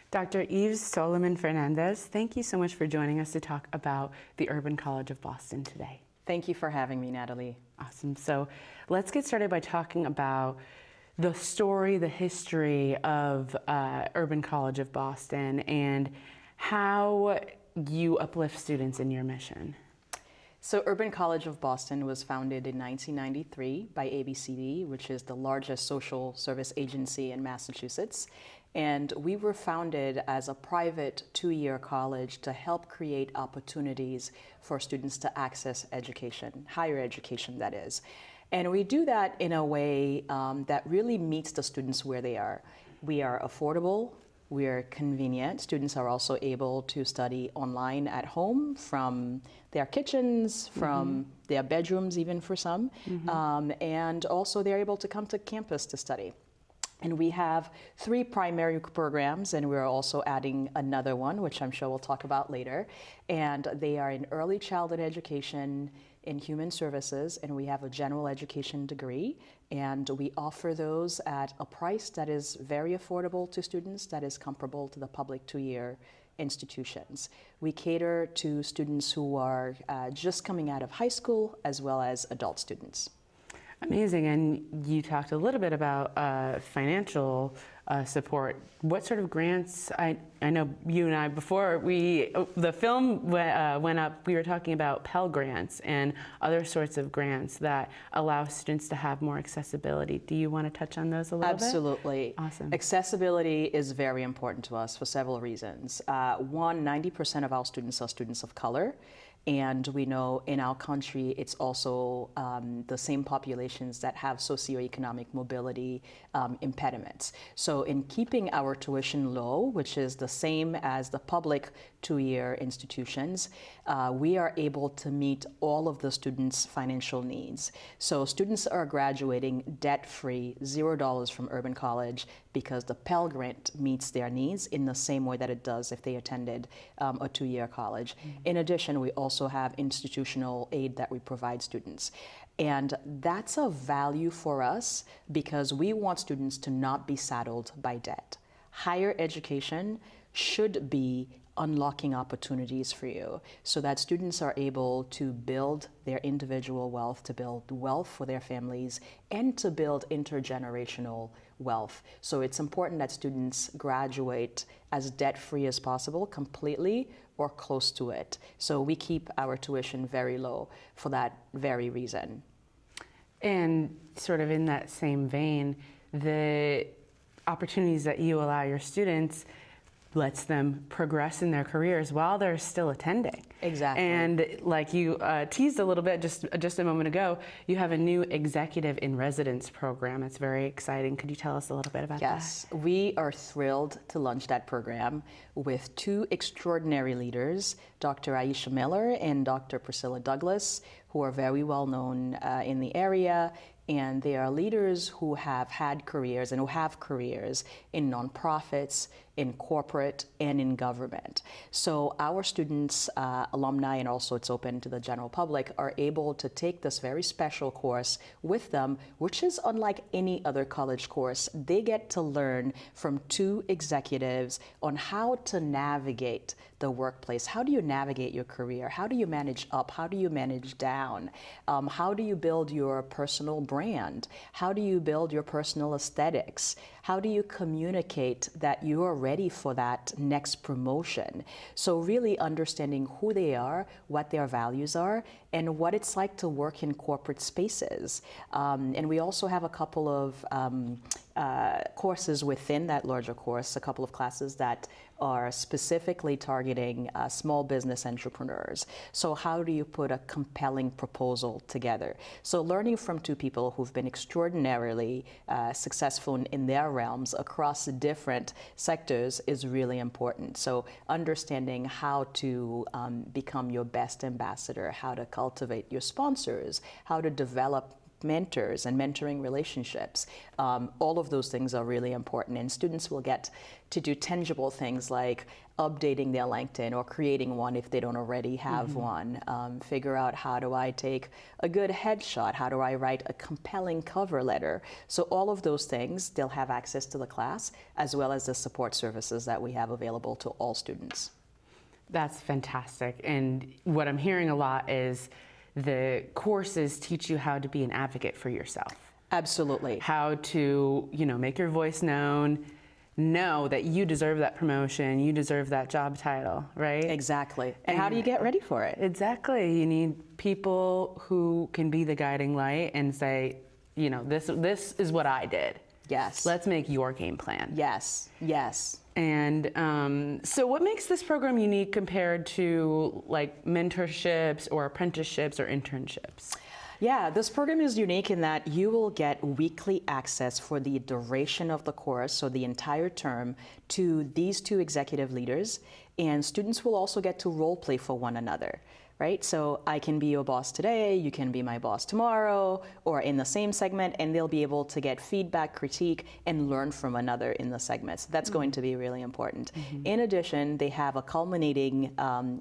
Dr. Yves Salomon-Fernández, thank you so much for joining us to talk about the Urban College of Boston today. Thank you for having me, Natalie. Awesome. So let's get started by talking about the story, the history of Urban College of Boston and how you uplift students in your mission. So Urban College of Boston was founded in 1993 by ABCD, which is the largest social service agency in Massachusetts. And we were founded as a private two-year college to help create opportunities for students to access education, higher education that is. And we do that in a way that really meets the students where they are. We are affordable. We are convenient. Students are also able to study online at home from their kitchens, from their bedrooms even for some, and also they're able to come to campus to study. And we have 3 primary programs, and we're also adding another one, which I'm sure we'll talk about later. And they are in early childhood education, in human services, and we have a general education degree. And we offer those at a price that is very affordable to students, that is comparable to the public two-year institutions. We cater to students who are just coming out of high school, as well as adult students. Amazing. And you talked a little bit about financial support. What sort of grants? I know you and I, before the film went up, we were talking about Pell Grants and other sorts of grants that allow students to have more accessibility. Do you want to touch on those a little bit? Absolutely. Awesome. Accessibility is very important to us for several reasons. One, 90% of our students are students of color. And we know in our country, it's also the same populations that have socioeconomic mobility impediments. So in keeping our tuition low, which is the same as the public two-year institutions, we are able to meet all of the students' financial needs. So students are graduating debt-free, $0 from Urban College, because the Pell Grant meets their needs in the same way that it does if they attended a two-year college. In addition, we also have institutional aid that we provide students. And that's a value for us because we want students to not be saddled by debt. Higher education should be unlocking opportunities for you so that students are able to build their individual wealth, to build wealth for their families, and to build intergenerational wealth. So it's important that students graduate as debt-free as possible, completely or close to it. So we keep our tuition very low for that very reason. And sort of in that same vein, the opportunities that you allow your students lets them progress in their careers while they're still attending. Exactly. And like you teased a little bit just a moment ago, you have a new executive in residence program. It's very exciting. Could you tell us a little bit about that? Yes, we are thrilled to launch that program with 2 extraordinary leaders, Dr. Aisha Miller and Dr. Priscilla Douglas, who are very well known in the area. And they are leaders who have had careers and who have careers in nonprofits, in corporate, and in government. So our students, alumni, and also it's open to the general public, are able to take this very special course with them, which is unlike any other college course. They get to learn from 2 executives on how to navigate the workplace. How do you navigate your career? How do you manage up? How do you manage down? How do you build your personal brand? How do you build your personal aesthetics? How do you communicate that you are ready for that next promotion? So really understanding who they are, what their values are, and what it's like to work in corporate spaces. And we also have a couple of courses within that larger course, a couple of classes that are specifically targeting small business entrepreneurs. So how do you put a compelling proposal together? So learning from 2 people who've been extraordinarily successful in their realms across different sectors is really important. So understanding how to become your best ambassador, how to cultivate your sponsors, how to develop mentors and mentoring relationships. All of those things are really important, and students will get to do tangible things like updating their LinkedIn or creating one if they don't already have one. Figure out, how do I take a good headshot? How do I write a compelling cover letter? So all of those things, they'll have access to the class, as well as the support services that we have available to all students. That's fantastic. And what I'm hearing a lot is the courses teach you how to be an advocate for yourself. Absolutely. How to, make your voice known, know that you deserve that promotion, you deserve that job title, right? Exactly. And how do you get ready for it? Exactly. You need people who can be the guiding light and say, this is what I did. Yes. Let's make your game plan. Yes. Yes. And so what makes this program unique compared to like mentorships or apprenticeships or internships? Yeah, this program is unique in that you will get weekly access for the duration of the course, so the entire term, to these two executive leaders, and students will also get to role play for one another. Right? So I can be your boss today, you can be my boss tomorrow, or in the same segment, and they'll be able to get feedback, critique, and learn from another in the segment. So that's going to be really important. In addition, they have a culminating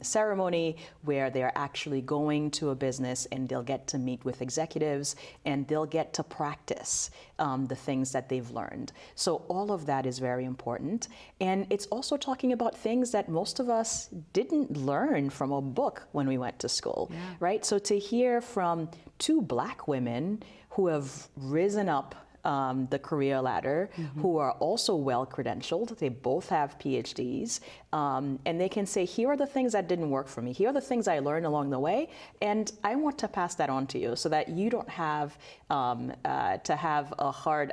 ceremony where they're actually going to a business and they'll get to meet with executives and they'll get to practice the things that they've learned. So all of that is very important. And it's also talking about things that most of us didn't learn from a book when we went to school, right? So to hear from two Black women who have risen up the career ladder, who are also well credentialed, they both have PhDs, and they can say, here are the things that didn't work for me, here are the things I learned along the way, and I want to pass that on to you so that you don't have to have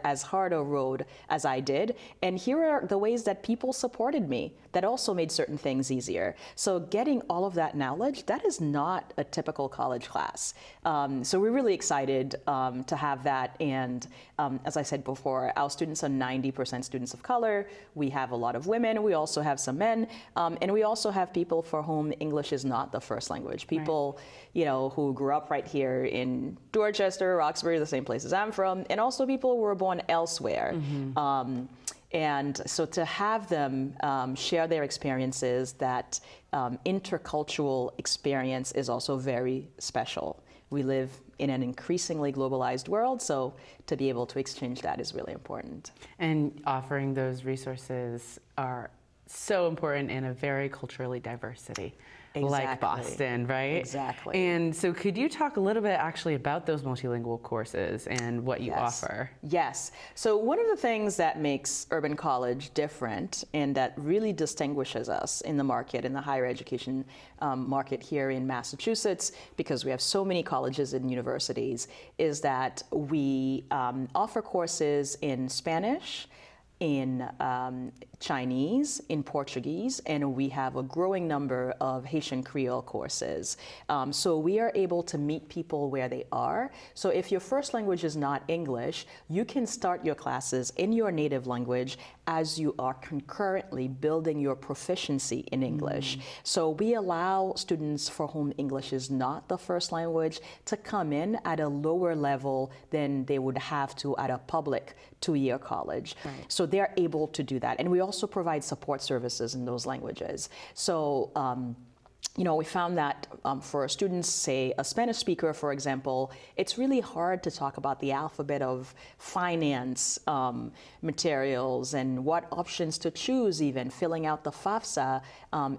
as hard a road as I did, and here are the ways that people supported me that also made certain things easier. So getting all of that knowledge, that is not a typical college class. So we're really excited to have that, and as I said before, our students are 90% students of color. We have a lot of women. We also have some men. And we also have people for whom English is not the first language. People, who grew up right here in Dorchester, Roxbury, the same places I'm from, and also people who were born elsewhere. And so to have them share their experiences, that intercultural experience is also very special. We live in an increasingly globalized world, so to be able to exchange that is really important. And offering those resources are so important in a very culturally diverse city. Exactly. Like Boston, right? Exactly. And so could you talk a little bit actually about those multilingual courses and what you offer? Yes. So one of the things that makes Urban College different and that really distinguishes us in the market, in the higher education market here in Massachusetts, because we have so many colleges and universities, is that we offer courses in Spanish, in Chinese, in Portuguese, and we have a growing number of Haitian Creole courses. So we are able to meet people where they are. So if your first language is not English, you can start your classes in your native language as you are concurrently building your proficiency in English. So we allow students for whom English is not the first language to come in at a lower level than they would have to at a public two-year college. Right. So they're able to do that. And we also provide support services in those languages. So we found that for students, say a Spanish speaker, for example, it's really hard to talk about the alphabet of finance materials and what options to choose, even filling out the FAFSA,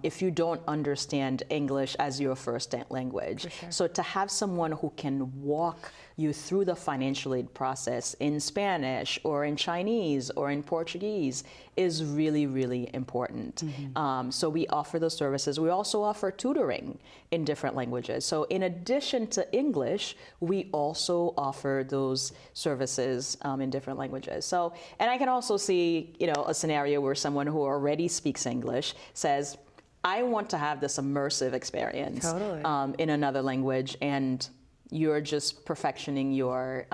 if you don't understand English as your first language. Sure. So to have someone who can walk you through the financial aid process in Spanish or in Chinese or in Portuguese is really, really important. So we offer those services. We also offer tutoring in different languages. So in addition to English, we also offer those services in different languages. So, and I can also see, a scenario where someone who already speaks English says, I want to have this immersive experience in another language, and you're just perfectioning your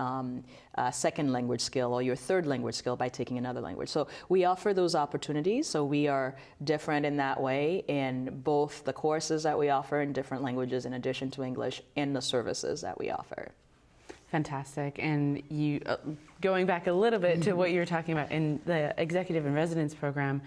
second language skill or your third language skill by taking another language. So we offer those opportunities. So we are different in that way in both the courses that we offer in different languages in addition to English and the services that we offer. Fantastic. And you, going back a little bit to what you were talking about in the executive in residence program,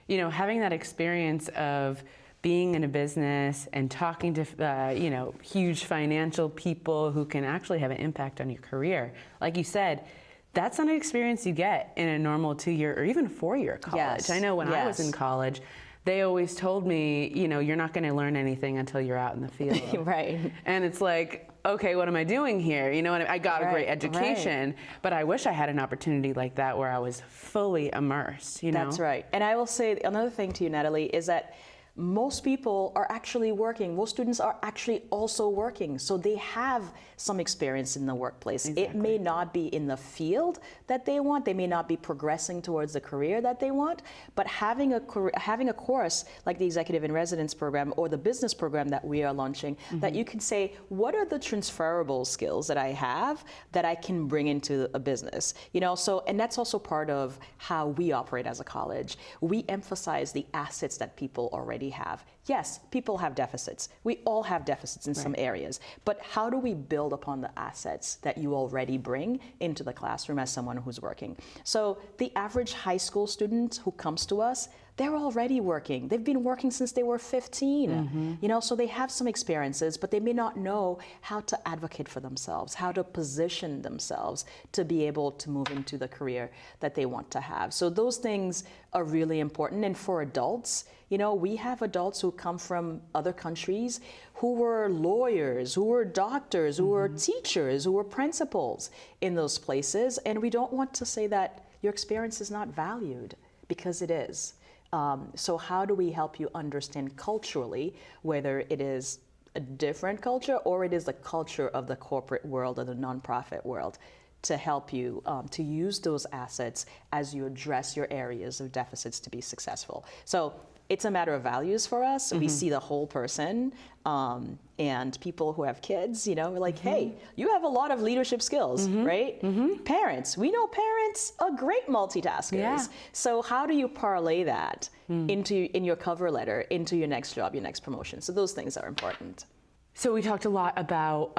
you know, having that experience of being in a business and talking to, you know, huge financial people who can actually have an impact on your career. Like you said, that's not an experience you get in a normal 2-year or even 4-year college. Yes. I know when I was Yes. in college, they always told me, you know, you're not going to learn anything until you're out in the field. Right. And it's like, okay, what am I doing here? You know, and I got a great education, but I wish I had an opportunity like that where I was fully immersed, you know? That's right. And I will say another thing to you, Natalie, is that most people are actually working. Most students are actually also working. So they have some experience in the workplace. Exactly. It may not be in the field that they want. They may not be progressing towards the career that they want. But having a course like the Executive in Residence program or the business program that we are launching, that you can say, what are the transferable skills that I have that I can bring into a business? You know, so, and that's also part of how we operate as a college. We emphasize the assets that people already have. Yes, people have deficits. We all have deficits in some areas. But how do we build upon the assets that you already bring into the classroom as someone who's working? So the average high school student who comes to us, they're already working. They've been working since they were 15. You know, so they have some experiences, but they may not know how to advocate for themselves, how to position themselves to be able to move into the career that they want to have. So those things are really important. And for adults, you know, we have adults who come from other countries who were lawyers, who were doctors, who were teachers, who were principals in those places. And we don't want to say that your experience is not valued, because it is. So how do we help you understand culturally, whether it is a different culture or it is the culture of the corporate world or the nonprofit world, to help you to use those assets as you address your areas of deficits to be successful. So it's a matter of values for us. We see the whole person, and people who have kids, you know, we're like, hey, you have a lot of leadership skills, right? Parents, we know parents are great multitaskers. Yeah. So how do you parlay that in your cover letter, into your next job, your next promotion? So those things are important. So we talked a lot about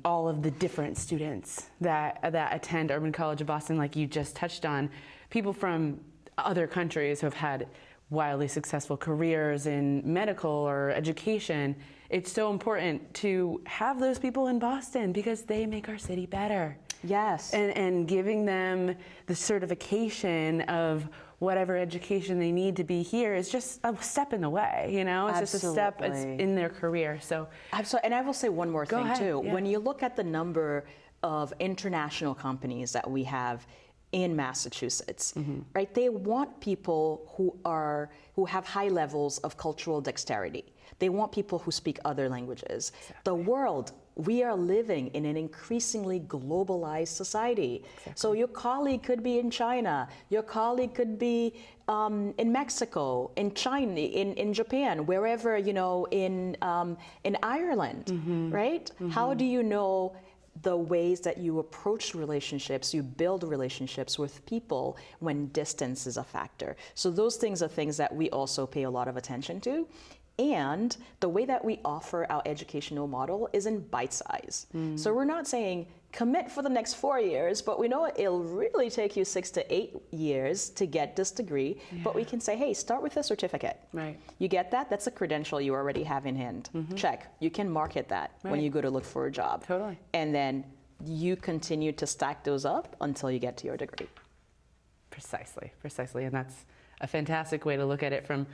all of the different students that attend Urban College of Boston, like you just touched on, people from other countries who have had wildly successful careers in medical or education. It's so important to have those people in Boston because they make our city better. Yes. And giving them the certification of whatever education they need to be here is just a step in the way, you know? It's just a step in their career. So, and I will say one more thing too. Yeah. When you look at the number of international companies that we have in Massachusetts, right? They want people who have high levels of cultural dexterity. They want people who speak other languages. Exactly. The world, we are living in an increasingly globalized society. Exactly. So your colleague could be in China, your colleague could be in Mexico, in China, in Japan, wherever, you know, in Ireland, right? How do you know the ways that you approach relationships, you build relationships with people when distance is a factor? So those things are things that we also pay a lot of attention to. And the way that we offer our educational model is in bite size. So we're not saying commit for the next 4 years, but we know it'll really take you 6 to 8 years to get this degree. Yeah. But we can say, hey, start with a certificate. Right. You get that? That's a credential you already have in hand. Check. You can market that when you go to look for a job. Totally. And then you continue to stack those up until you get to your degree. Precisely. And that's a fantastic way to look at it from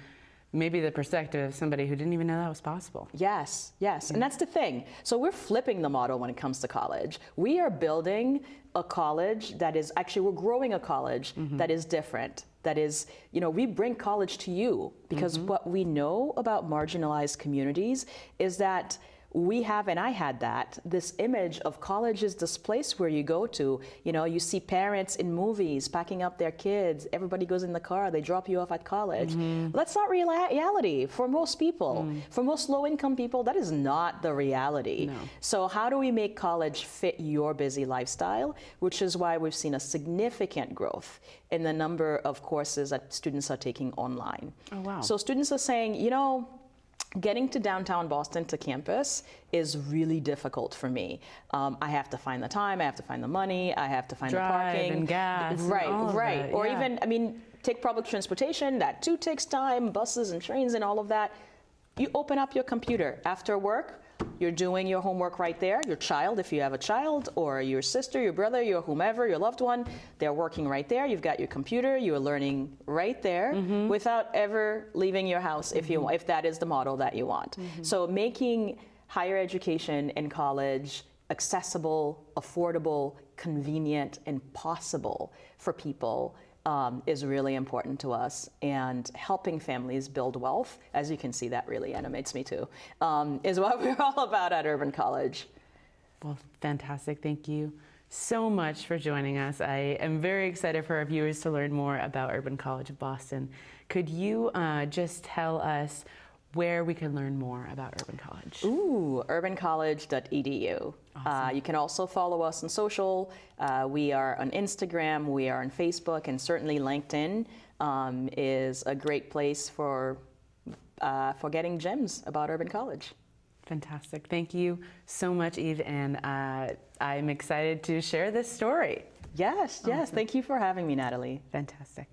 maybe the perspective of somebody who didn't even know that was possible. Yes. And that's the thing. So we're flipping the model when it comes to college. We are building a college that is, actually we're growing a college that is different. That is, you know, we bring college to you because what we know about marginalized communities is that we have, and I had that, this image of college is this place where you go to, you know, you see parents in movies packing up their kids, everybody goes in the car, they drop you off at college. That's not reality for most people. For most low-income people, that is not the reality. No. So how do we make college fit your busy lifestyle? Which is why we've seen a significant growth in the number of courses that students are taking online. Oh, wow. So students are saying, you know, getting to downtown Boston to campus is really difficult for me. I have to find the time, I have to find the money, I have to find the parking. And gas. Right, and all of right. that, Or yeah. even, I mean, take public transportation, that too takes time, buses and trains and all of that. You open up your computer after work, you're doing your homework right there. Your child, if you have a child, or your sister, your brother, your whomever, your loved one, they're working right there. You've got your computer, you're learning right there without ever leaving your house if that is the model that you want. So making higher education and college accessible, affordable, convenient, and possible for people is really important to us, and helping families build wealth, as you can see, that really animates me too, is what we're all about at Urban College. Well, fantastic. Thank you so much for joining us. I am very excited for our viewers to learn more about Urban College of Boston. Could you just tell us where we can learn more about Urban College? Ooh, urbancollege.edu. Awesome. You can also follow us on social. We are on Instagram, we are on Facebook, and certainly LinkedIn is a great place for getting gems about Urban College. Fantastic. Thank you so much, Yves, and I'm excited to share this story. Yes, yes. Thank you for having me, Natalie. Fantastic.